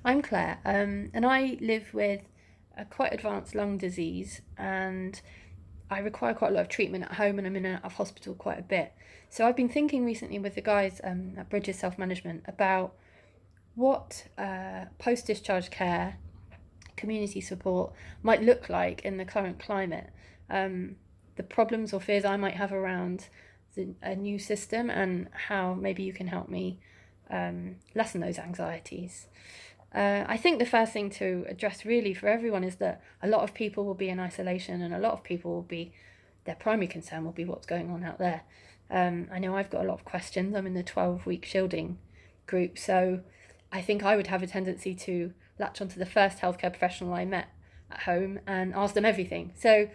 I'm Claire, and I live with a quite advanced lung disease, and I require quite a lot of treatment at home, and I'm in and out of hospital quite a bit. So I've been thinking recently with the guys at Bridges Self Management about what post discharge care, community support might look like in the current climate. The problems or fears I might have around a new system, and how maybe you can help me lessen those anxieties. I think the first thing to address really for everyone is that a lot of people will be in isolation, and a lot of people will be, their primary concern will be what's going on out there. I know I've got a lot of questions. I'm in the 12-week shielding group, so I think I would have a tendency to latch onto the first healthcare professional I met at home and ask them everything. So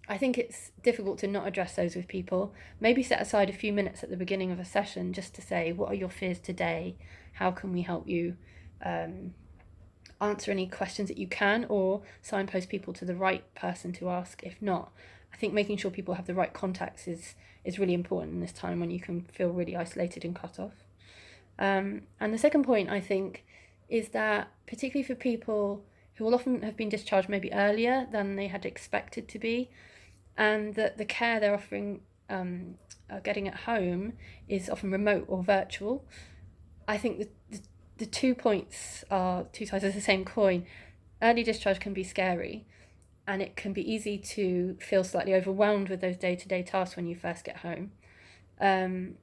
I think it's difficult to not address those with people. Maybe set aside a few minutes at the beginning of a session just to say, what are your fears today? How can we help you? Answer any questions that you can, or signpost people to the right person to ask if not. I think making sure people have the right contacts is really important in this time when you can feel really isolated and cut off. And the second point, I think, is that particularly for people who will often have been discharged maybe earlier than they had expected to be, and that the care they're offering, getting at home, is often remote or virtual. I think the 2 points are two sides of the same coin. Early discharge can be scary, and it can be easy to feel slightly overwhelmed with those day-to-day tasks when you first get home. And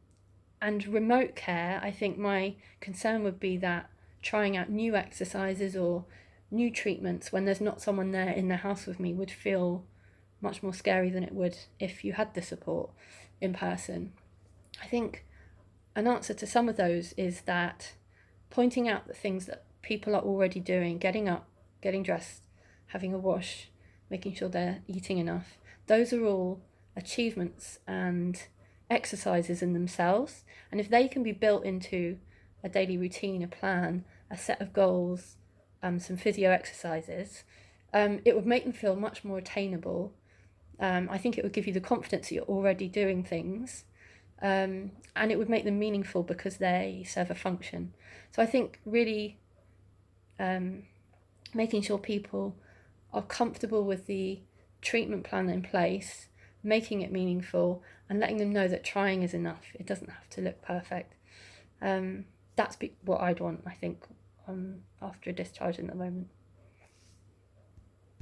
remote care, I think my concern would be that trying out new exercises or new treatments when there's not someone there in the house with me would feel much more scary than it would if you had the support in person. I think an answer to some of those is that pointing out the things that people are already doing, getting up, getting dressed, having a wash, making sure they're eating enough, those are all achievements and exercises in themselves. And if they can be built into a daily routine, a plan, a set of goals, some physio exercises, it would make them feel much more attainable. I think it would give you the confidence that you're already doing things, and it would make them meaningful because they serve a function. So I think really making sure people are comfortable with the treatment plan in place, making it meaningful, and letting them know that trying is enough. It doesn't have to look perfect. That's what I'd want, I think, after a discharge in the moment.